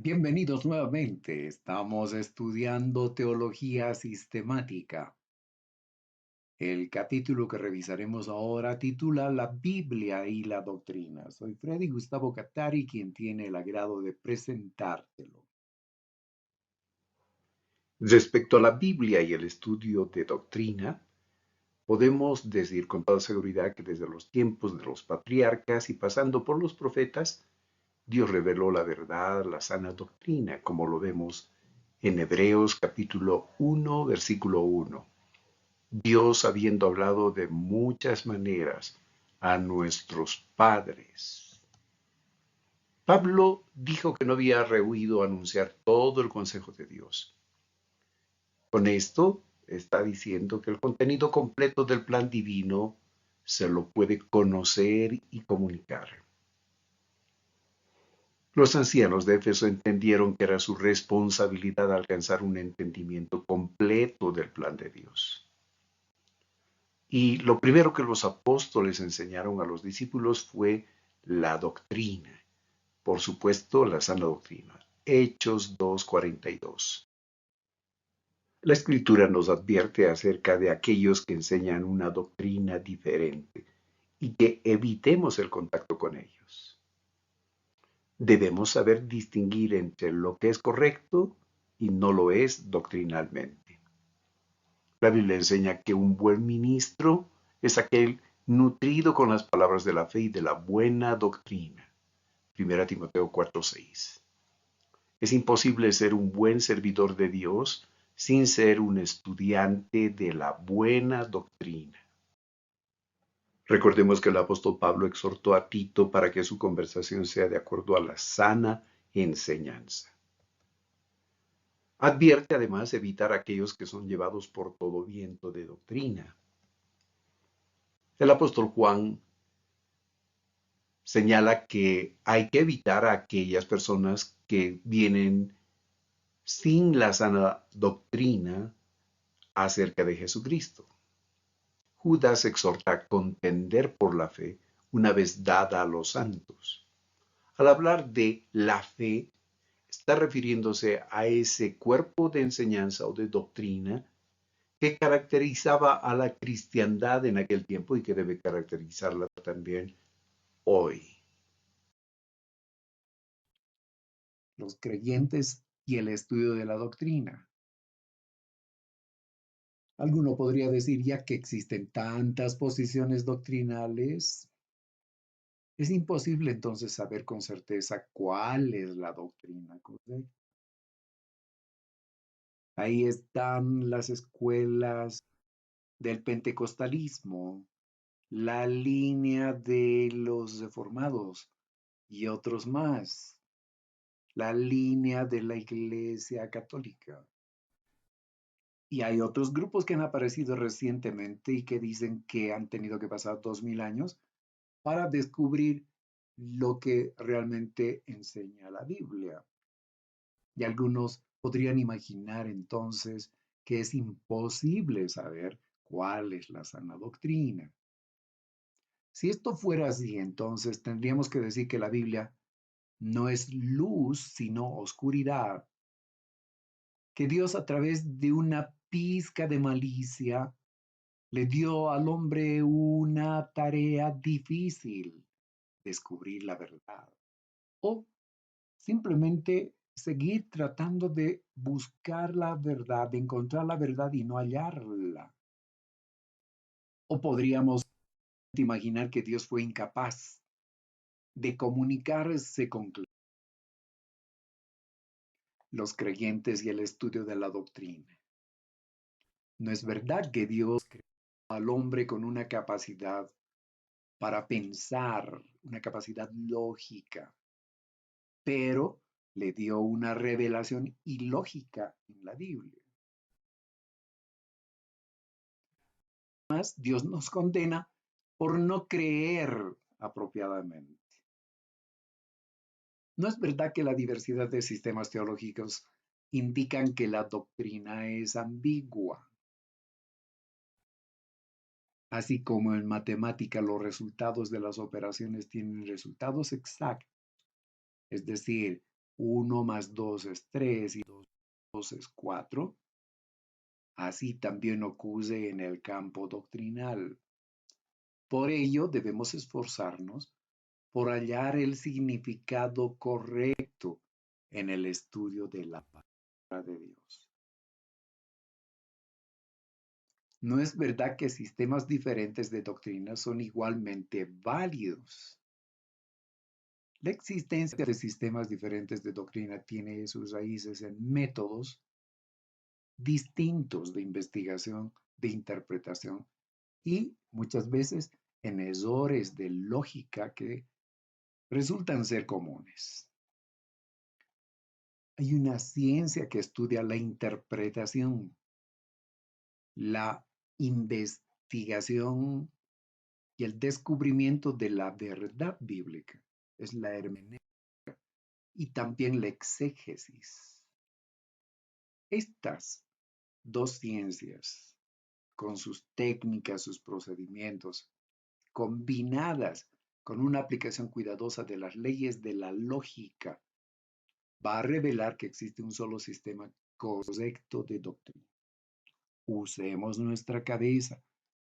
Bienvenidos nuevamente. Estamos estudiando teología sistemática. El capítulo que revisaremos ahora titula La Biblia y la doctrina. Soy Freddy Gustavo Catari, quien tiene el agrado de presentártelo. Respecto a la Biblia y el estudio de doctrina, podemos decir con toda seguridad que desde los tiempos de los patriarcas y pasando por los profetas, Dios reveló la verdad, la sana doctrina, como lo vemos en Hebreos capítulo 1, versículo 1. Dios habiendo hablado de muchas maneras a nuestros padres. Pablo dijo que no había rehuido anunciar todo el consejo de Dios. Con esto está diciendo que el contenido completo del plan divino se lo puede conocer y comunicar. Los ancianos de Éfeso entendieron que era su responsabilidad alcanzar un entendimiento completo del plan de Dios. Y lo primero que los apóstoles enseñaron a los discípulos fue la doctrina. Por supuesto, la sana doctrina. Hechos 2:42. La Escritura nos advierte acerca de aquellos que enseñan una doctrina diferente y que evitemos el contacto con ellos. Debemos saber distinguir entre lo que es correcto y no lo es doctrinalmente. La Biblia enseña que un buen ministro es aquel nutrido con las palabras de la fe y de la buena doctrina. 1 Timoteo 4:6. Es imposible ser un buen servidor de Dios sin ser un estudiante de la buena doctrina. Recordemos que el apóstol Pablo exhortó a Tito para que su conversación sea de acuerdo a la sana enseñanza. Advierte además evitar aquellos que son llevados por todo viento de doctrina. El apóstol Juan señala que hay que evitar a aquellas personas que vienen sin la sana doctrina acerca de Jesucristo. Judas exhorta a contender por la fe una vez dada a los santos. Al hablar de la fe, está refiriéndose a ese cuerpo de enseñanza o de doctrina que caracterizaba a la cristiandad en aquel tiempo y que debe caracterizarla también hoy. Los creyentes y el estudio de la doctrina. Alguno podría decir, ya que existen tantas posiciones doctrinales, es imposible entonces saber con certeza cuál es la doctrina correcta. Ahí están las escuelas del pentecostalismo, la línea de los reformados y otros más, la línea de la Iglesia Católica. Y hay otros grupos que han aparecido recientemente y que dicen que han tenido que pasar 2000 años para descubrir lo que realmente enseña la Biblia. Y algunos podrían imaginar entonces que es imposible saber cuál es la sana doctrina. Si esto fuera así, entonces tendríamos que decir que la Biblia no es luz, sino oscuridad, que Dios a través de una pizca de malicia le dio al hombre una tarea difícil, descubrir la verdad, o simplemente seguir tratando de buscar la verdad, de encontrar la verdad y no hallarla. O podríamos imaginar que Dios fue incapaz de comunicarse con los creyentes y el estudio de la doctrina. No es verdad que Dios creó al hombre con una capacidad para pensar, una capacidad lógica, pero le dio una revelación ilógica en la Biblia. Además, Dios nos condena por no creer apropiadamente. No es verdad que la diversidad de sistemas teológicos indican que la doctrina es ambigua. Así como en matemática los resultados de las operaciones tienen resultados exactos, es decir, 1 más 2 es 3 y 2 es 4. Así también ocurre en el campo doctrinal. Por ello, debemos esforzarnos por hallar el significado correcto en el estudio de la palabra de Dios. No es verdad que sistemas diferentes de doctrina son igualmente válidos. La existencia de sistemas diferentes de doctrina tiene sus raíces en métodos distintos de investigación, de interpretación y muchas veces en errores de lógica que resultan ser comunes. Hay una ciencia que estudia la interpretación, la investigación y el descubrimiento de la verdad bíblica. Es la hermenéutica y también la exégesis. Estas dos ciencias, con sus técnicas, sus procedimientos, combinadas con una aplicación cuidadosa de las leyes de la lógica, va a revelar que existe un solo sistema correcto de doctrina. Usemos nuestra cabeza,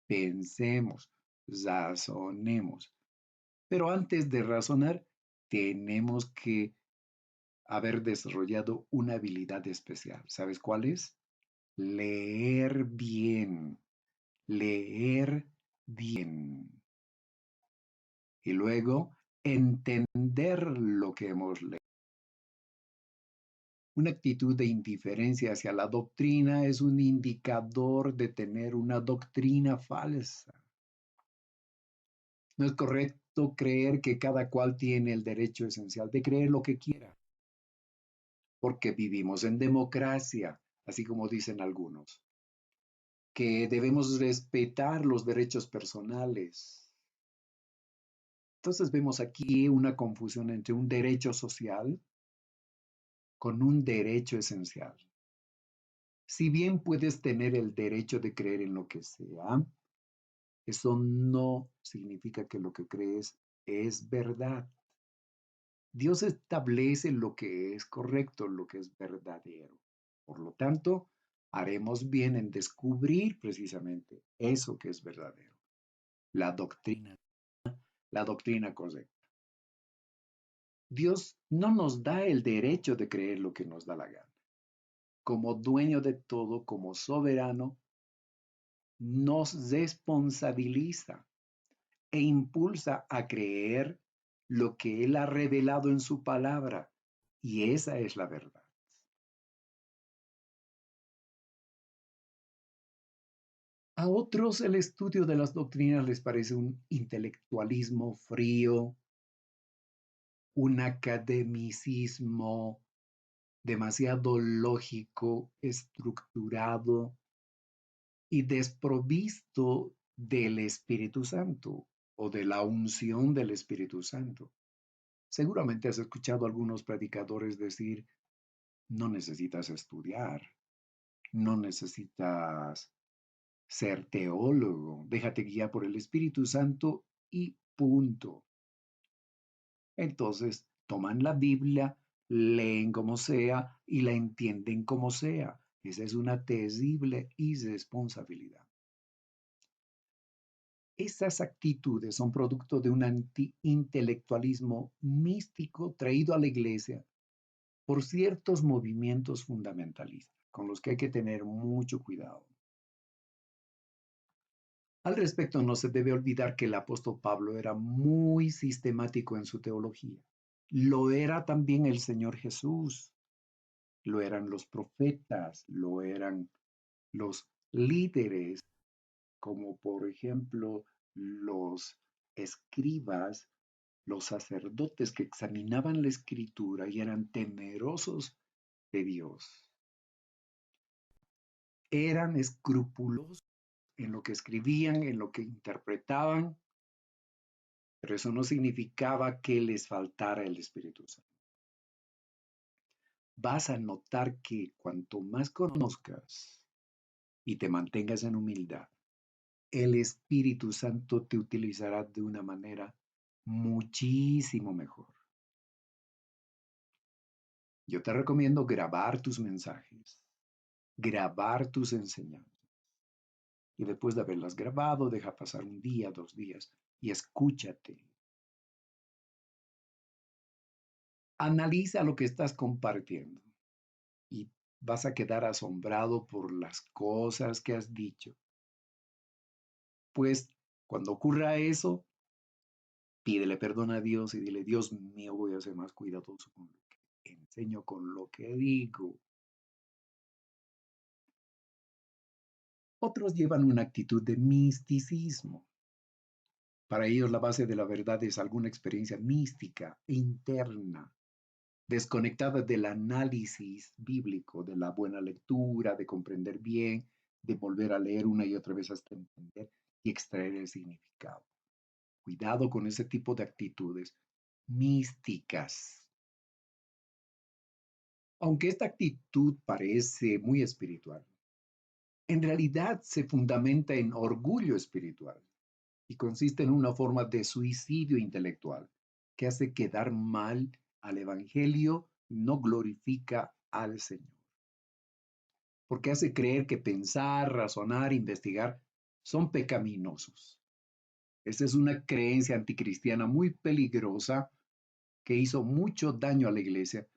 pensemos, razonemos. Pero antes de razonar, tenemos que haber desarrollado una habilidad especial. ¿Sabes cuál es? Leer bien, leer bien. Y luego entender lo que hemos leído. Una actitud de indiferencia hacia la doctrina es un indicador de tener una doctrina falsa. No es correcto creer que cada cual tiene el derecho esencial de creer lo que quiera, porque vivimos en democracia, así como dicen algunos, que debemos respetar los derechos personales. Entonces vemos aquí una confusión entre un derecho social con un derecho esencial. Si bien puedes tener el derecho de creer en lo que sea, eso no significa que lo que crees es verdad. Dios establece lo que es correcto, lo que es verdadero. Por lo tanto, haremos bien en descubrir precisamente eso que es verdadero, la doctrina, la doctrina correcta. Dios no nos da el derecho de creer lo que nos da la gana. Como dueño de todo, como soberano, nos responsabiliza e impulsa a creer lo que Él ha revelado en su palabra. Y esa es la verdad. A otros el estudio de las doctrinas les parece un intelectualismo frío, un academicismo demasiado lógico, estructurado y desprovisto del Espíritu Santo o de la unción del Espíritu Santo. Seguramente has escuchado a algunos predicadores decir, no necesitas estudiar, no necesitas ser teólogo, déjate guiar por el Espíritu Santo y punto. Entonces, toman la Biblia, leen como sea y la entienden como sea. Esa es una terrible irresponsabilidad. Esas actitudes son producto de un anti-intelectualismo místico traído a la iglesia por ciertos movimientos fundamentalistas, con los que hay que tener mucho cuidado. Al respecto, no se debe olvidar que el apóstol Pablo era muy sistemático en su teología. Lo era también el Señor Jesús, lo eran los profetas, lo eran los líderes, como por ejemplo los escribas, los sacerdotes que examinaban la escritura y eran temerosos de Dios. Eran escrupulosos en lo que escribían, en lo que interpretaban, pero eso no significaba que les faltara el Espíritu Santo. Vas a notar que cuanto más conozcas y te mantengas en humildad, el Espíritu Santo te utilizará de una manera muchísimo mejor. Yo te recomiendo grabar tus mensajes, grabar tus enseñanzas. Y después de haberlas grabado, deja pasar un día, 2 días y escúchate. Analiza lo que estás compartiendo y vas a quedar asombrado por las cosas que has dicho. Pues cuando ocurra eso, pídele perdón a Dios y dile, Dios mío, voy a ser más cuidadoso con lo que enseño, con lo que digo. Otros llevan una actitud de misticismo. Para ellos la base de la verdad es alguna experiencia mística e interna, desconectada del análisis bíblico, de la buena lectura, de comprender bien, de volver a leer una y otra vez hasta entender y extraer el significado. Cuidado con ese tipo de actitudes místicas. Aunque esta actitud parece muy espiritual, en realidad se fundamenta en orgullo espiritual y consiste en una forma de suicidio intelectual que hace quedar mal al Evangelio, no glorifica al Señor, porque hace creer que pensar, razonar, investigar son pecaminosos. Esta es una creencia anticristiana muy peligrosa que hizo mucho daño a la iglesia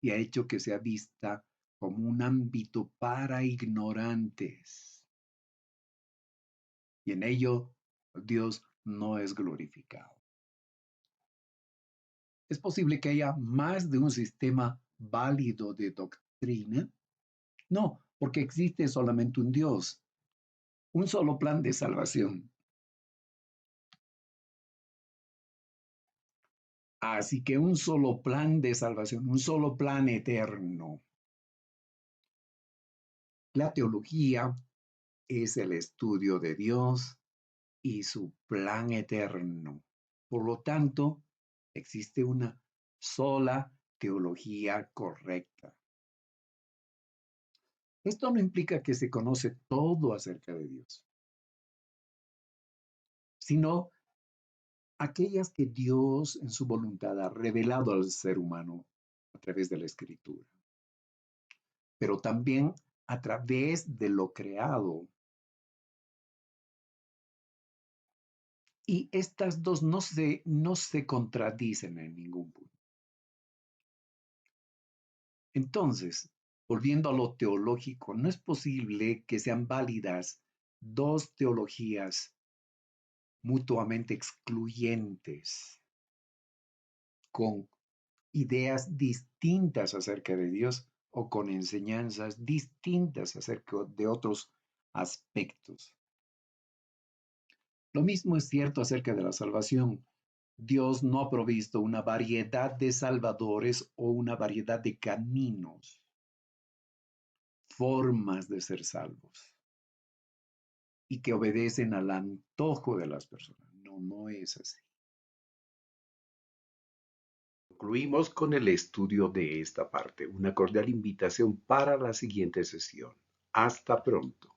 y ha hecho que sea vista como un ámbito para ignorantes. Y en ello Dios no es glorificado. ¿Es posible que haya más de un sistema válido de doctrina? No, porque existe solamente un Dios, un solo plan de salvación. Así que un solo plan de salvación, un solo plan eterno. La teología es el estudio de Dios y su plan eterno. Por lo tanto, existe una sola teología correcta. Esto no implica que se conoce todo acerca de Dios, sino aquellas que Dios en su voluntad ha revelado al ser humano a través de la escritura, pero también a través de lo creado. Y estas dos no se contradicen en ningún punto. Entonces, volviendo a lo teológico, no es posible que sean válidas dos teologías mutuamente excluyentes, con ideas distintas acerca de Dios o con enseñanzas distintas acerca de otros aspectos. Lo mismo es cierto acerca de la salvación. Dios no ha provisto una variedad de salvadores o una variedad de caminos, formas de ser salvos y que obedecen al antojo de las personas. No, no es así. Concluimos con el estudio de esta parte. Una cordial invitación para la siguiente sesión. Hasta pronto.